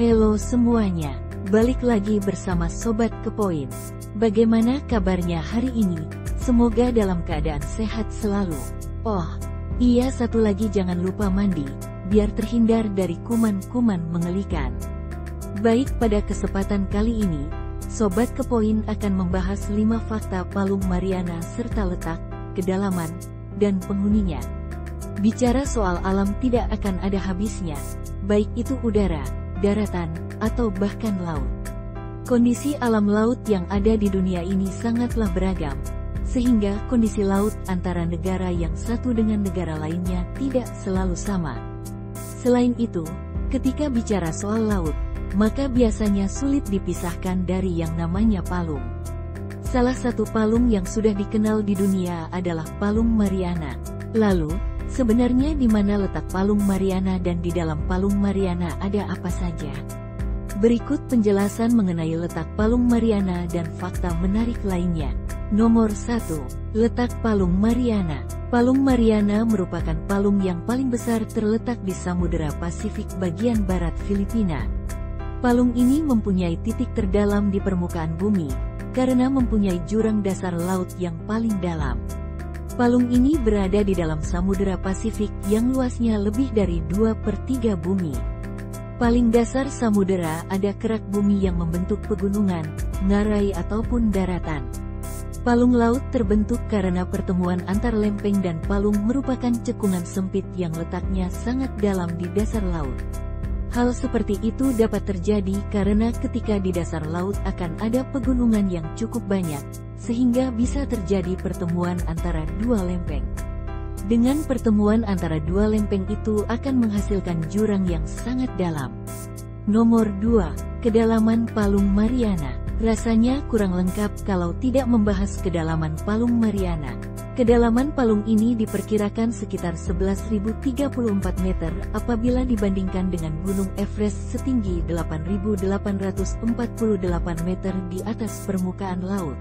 Halo semuanya, balik lagi bersama Sobat Kepoin. Bagaimana kabarnya hari ini? Semoga dalam keadaan sehat selalu. Oh, iya, satu lagi, jangan lupa mandi, biar terhindar dari kuman-kuman mengerikan. Baik, pada kesempatan kali ini, Sobat Kepoin akan membahas 5 fakta Palung Mariana serta letak, kedalaman, dan penghuninya. Bicara soal alam tidak akan ada habisnya, baik itu udara, daratan, atau bahkan laut. Kondisi alam laut yang ada di dunia ini sangatlah beragam, sehingga kondisi laut antara negara yang satu dengan negara lainnya tidak selalu sama. Selain itu, ketika bicara soal laut, maka biasanya sulit dipisahkan dari yang namanya palung. Salah satu palung yang sudah dikenal di dunia adalah Palung Mariana. Lalu, sebenarnya di mana letak Palung Mariana dan di dalam Palung Mariana ada apa saja? Berikut penjelasan mengenai letak Palung Mariana dan fakta menarik lainnya. Nomor 1. Letak Palung Mariana. Palung Mariana merupakan palung yang paling besar terletak di Samudera Pasifik bagian barat Filipina. Palung ini mempunyai titik terdalam di permukaan bumi, karena mempunyai jurang dasar laut yang paling dalam. Palung ini berada di dalam Samudera Pasifik yang luasnya lebih dari 2/3 bumi. Paling dasar samudera ada kerak bumi yang membentuk pegunungan, ngarai ataupun daratan. Palung laut terbentuk karena pertemuan antar lempeng dan palung merupakan cekungan sempit yang letaknya sangat dalam di dasar laut. Hal seperti itu dapat terjadi karena ketika di dasar laut akan ada pegunungan yang cukup banyak, sehingga bisa terjadi pertemuan antara dua lempeng. Dengan pertemuan antara dua lempeng itu akan menghasilkan jurang yang sangat dalam. Nomor 2. Kedalaman Palung Mariana. Rasanya kurang lengkap kalau tidak membahas kedalaman Palung Mariana. Kedalaman palung ini diperkirakan sekitar 11.034 meter apabila dibandingkan dengan Gunung Everest setinggi 8.848 meter di atas permukaan laut.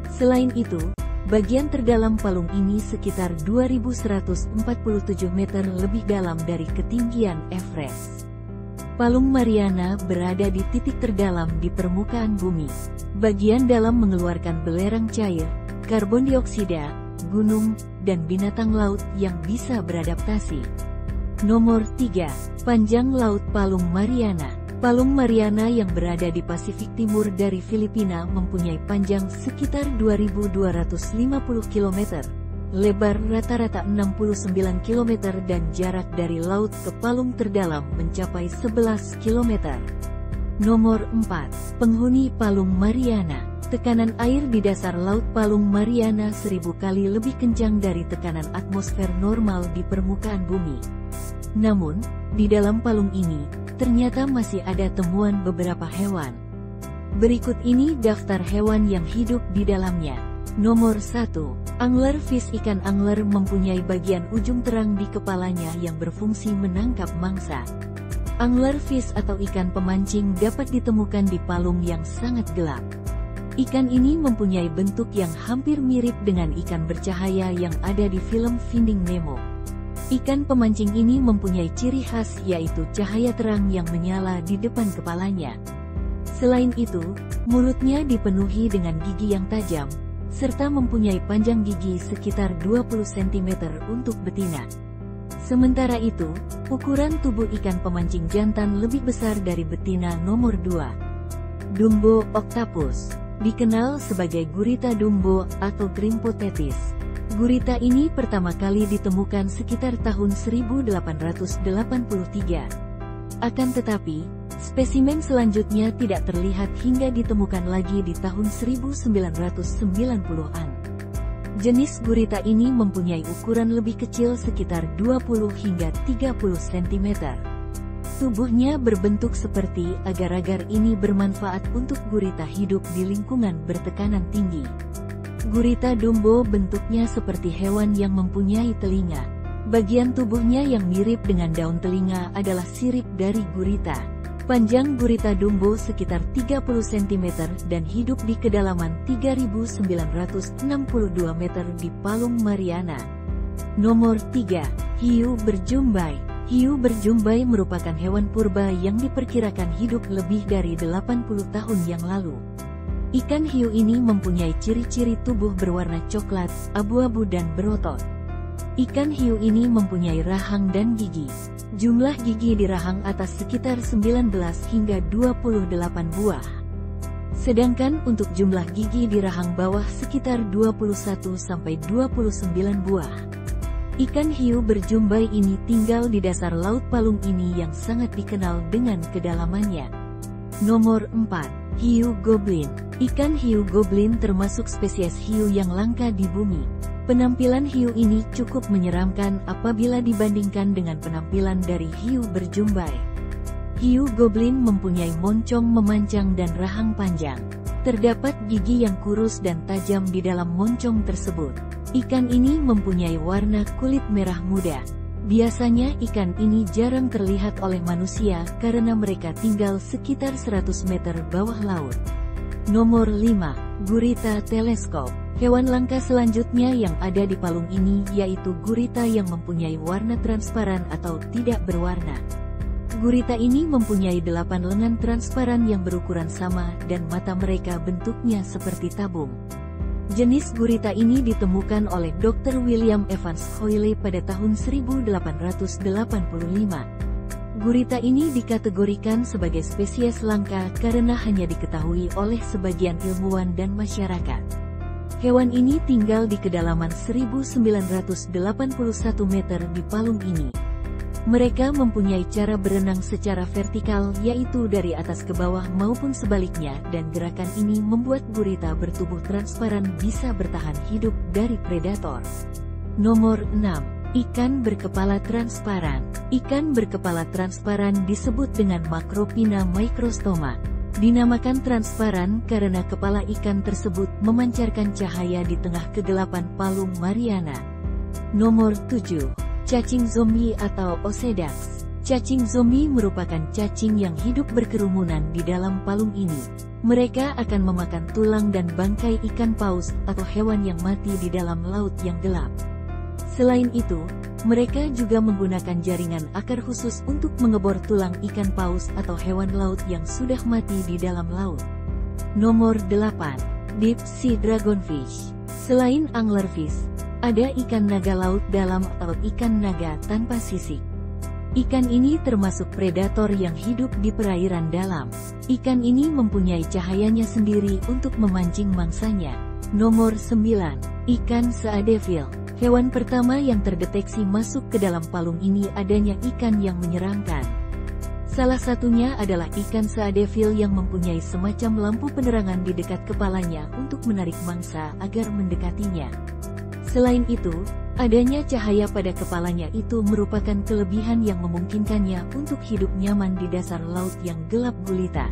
Selain itu, bagian terdalam palung ini sekitar 2.147 meter lebih dalam dari ketinggian Everest. Palung Mariana berada di titik terdalam di permukaan bumi. Bagian dalam mengeluarkan belerang cair, karbon dioksida, gunung, dan binatang laut yang bisa beradaptasi. Nomor 3. Panjang Laut Palung Mariana. Palung Mariana yang berada di Pasifik Timur dari Filipina mempunyai panjang sekitar 2.250 km, lebar rata-rata 69 km dan jarak dari laut ke palung terdalam mencapai 11 km. Nomor 4. Penghuni Palung Mariana. Tekanan air di dasar laut Palung Mariana 1000 kali lebih kencang dari tekanan atmosfer normal di permukaan bumi. Namun, di dalam palung ini, ternyata masih ada temuan beberapa hewan. Berikut ini daftar hewan yang hidup di dalamnya. Nomor 1. Anglerfish. Ikan angler mempunyai bagian ujung terang di kepalanya yang berfungsi menangkap mangsa. Anglerfish atau ikan pemancing dapat ditemukan di palung yang sangat gelap. Ikan ini mempunyai bentuk yang hampir mirip dengan ikan bercahaya yang ada di film Finding Nemo. Ikan pemancing ini mempunyai ciri khas yaitu cahaya terang yang menyala di depan kepalanya. Selain itu, mulutnya dipenuhi dengan gigi yang tajam, serta mempunyai panjang gigi sekitar 20 cm untuk betina. Sementara itu, ukuran tubuh ikan pemancing jantan lebih besar dari betina. Nomor 2. Dumbo Octopus. Dikenal sebagai gurita dumbo atau Grimpotetis. Gurita ini pertama kali ditemukan sekitar tahun 1883. Akan tetapi, spesimen selanjutnya tidak terlihat hingga ditemukan lagi di tahun 1990-an. Jenis gurita ini mempunyai ukuran lebih kecil sekitar 20 hingga 30 cm. Tubuhnya berbentuk seperti agar-agar. Ini bermanfaat untuk gurita hidup di lingkungan bertekanan tinggi. Gurita dumbo bentuknya seperti hewan yang mempunyai telinga. Bagian tubuhnya yang mirip dengan daun telinga adalah sirip dari gurita. Panjang gurita dumbo sekitar 30 cm dan hidup di kedalaman 3.962 meter di Palung Mariana. Nomor 3. Hiu berjumbai. Hiu berjumbai merupakan hewan purba yang diperkirakan hidup lebih dari 80 tahun yang lalu. Ikan hiu ini mempunyai ciri-ciri tubuh berwarna coklat, abu-abu dan berotot. Ikan hiu ini mempunyai rahang dan gigi. Jumlah gigi di rahang atas sekitar 19 hingga 28 buah. Sedangkan untuk jumlah gigi di rahang bawah sekitar 21 sampai 29 buah. Ikan hiu berjumbai ini tinggal di dasar laut Palung ini yang sangat dikenal dengan kedalamannya. Nomor 4. Hiu goblin. Ikan hiu goblin termasuk spesies hiu yang langka di bumi. Penampilan hiu ini cukup menyeramkan apabila dibandingkan dengan penampilan dari hiu berjumbai. Hiu goblin mempunyai moncong memanjang dan rahang panjang. Terdapat gigi yang kurus dan tajam di dalam moncong tersebut. Ikan ini mempunyai warna kulit merah muda. Biasanya ikan ini jarang terlihat oleh manusia karena mereka tinggal sekitar 100 meter bawah laut. Nomor 5. Gurita teleskop. Hewan langka selanjutnya yang ada di palung ini yaitu gurita yang mempunyai warna transparan atau tidak berwarna. Gurita ini mempunyai 8 lengan transparan yang berukuran sama dan mata mereka bentuknya seperti tabung. Jenis gurita ini ditemukan oleh Dr. William Evans Hoyle pada tahun 1885. Gurita ini dikategorikan sebagai spesies langka karena hanya diketahui oleh sebagian ilmuwan dan masyarakat. Hewan ini tinggal di kedalaman 1981 meter di palung ini. Mereka mempunyai cara berenang secara vertikal yaitu dari atas ke bawah maupun sebaliknya dan gerakan ini membuat gurita bertubuh transparan bisa bertahan hidup dari predator. Nomor 6. Ikan berkepala transparan. Ikan berkepala transparan disebut dengan Macropina microstoma. Dinamakan transparan karena kepala ikan tersebut memancarkan cahaya di tengah kegelapan Palung Mariana. Nomor 7. Cacing zombie atau Osedax. Cacing zombie merupakan cacing yang hidup berkerumunan di dalam palung ini. Mereka akan memakan tulang dan bangkai ikan paus atau hewan yang mati di dalam laut yang gelap. Selain itu, mereka juga menggunakan jaringan akar khusus untuk mengebor tulang ikan paus atau hewan laut yang sudah mati di dalam laut. Nomor 8. Deep Sea Dragonfish. Selain anglerfish, ada ikan naga laut dalam atau ikan naga tanpa sisik. Ikan ini termasuk predator yang hidup di perairan dalam. Ikan ini mempunyai cahayanya sendiri untuk memancing mangsanya. Nomor 9. Ikan seadevil. Hewan pertama yang terdeteksi masuk ke dalam palung ini adanya ikan yang menyeramkan. Salah satunya adalah ikan seadevil yang mempunyai semacam lampu penerangan di dekat kepalanya untuk menarik mangsa agar mendekatinya. Selain itu, adanya cahaya pada kepalanya itu merupakan kelebihan yang memungkinkannya untuk hidup nyaman di dasar laut yang gelap gulita.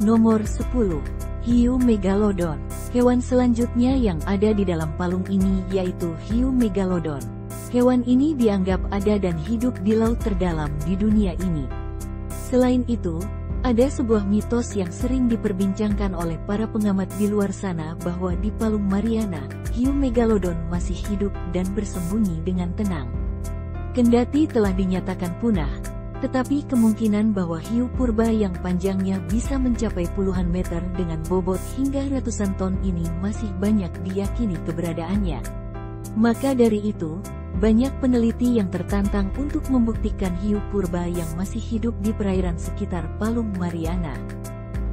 Nomor 10. Hiu megalodon. Hewan selanjutnya yang ada di dalam palung ini yaitu hiu megalodon. Hewan ini dianggap ada dan hidup di laut terdalam di dunia ini. Selain itu, ada sebuah mitos yang sering diperbincangkan oleh para pengamat di luar sana bahwa di Palung Mariana, hiu megalodon masih hidup dan bersembunyi dengan tenang. Kendati telah dinyatakan punah, tetapi kemungkinan bahwa hiu purba yang panjangnya bisa mencapai puluhan meter dengan bobot hingga ratusan ton ini masih banyak diyakini keberadaannya. Maka dari itu, banyak peneliti yang tertantang untuk membuktikan hiu purba yang masih hidup di perairan sekitar Palung Mariana.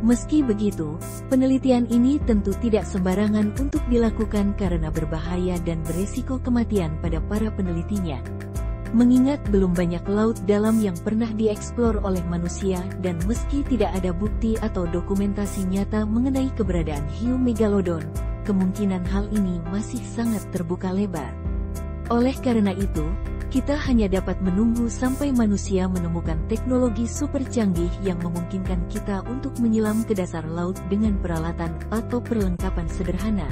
Meski begitu, penelitian ini tentu tidak sembarangan untuk dilakukan karena berbahaya dan beresiko kematian pada para penelitinya. Mengingat belum banyak laut dalam yang pernah dieksplor oleh manusia dan meski tidak ada bukti atau dokumentasi nyata mengenai keberadaan hiu megalodon, kemungkinan hal ini masih sangat terbuka lebar. Oleh karena itu, kita hanya dapat menunggu sampai manusia menemukan teknologi super canggih yang memungkinkan kita untuk menyelam ke dasar laut dengan peralatan atau perlengkapan sederhana.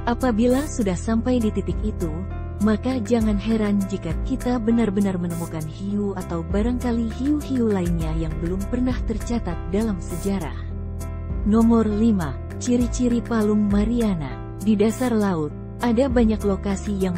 Apabila sudah sampai di titik itu, maka jangan heran jika kita benar-benar menemukan hiu atau barangkali hiu-hiu lainnya yang belum pernah tercatat dalam sejarah. Nomor 5. Ciri-ciri Palung Mariana. Di dasar laut, ada banyak lokasi yang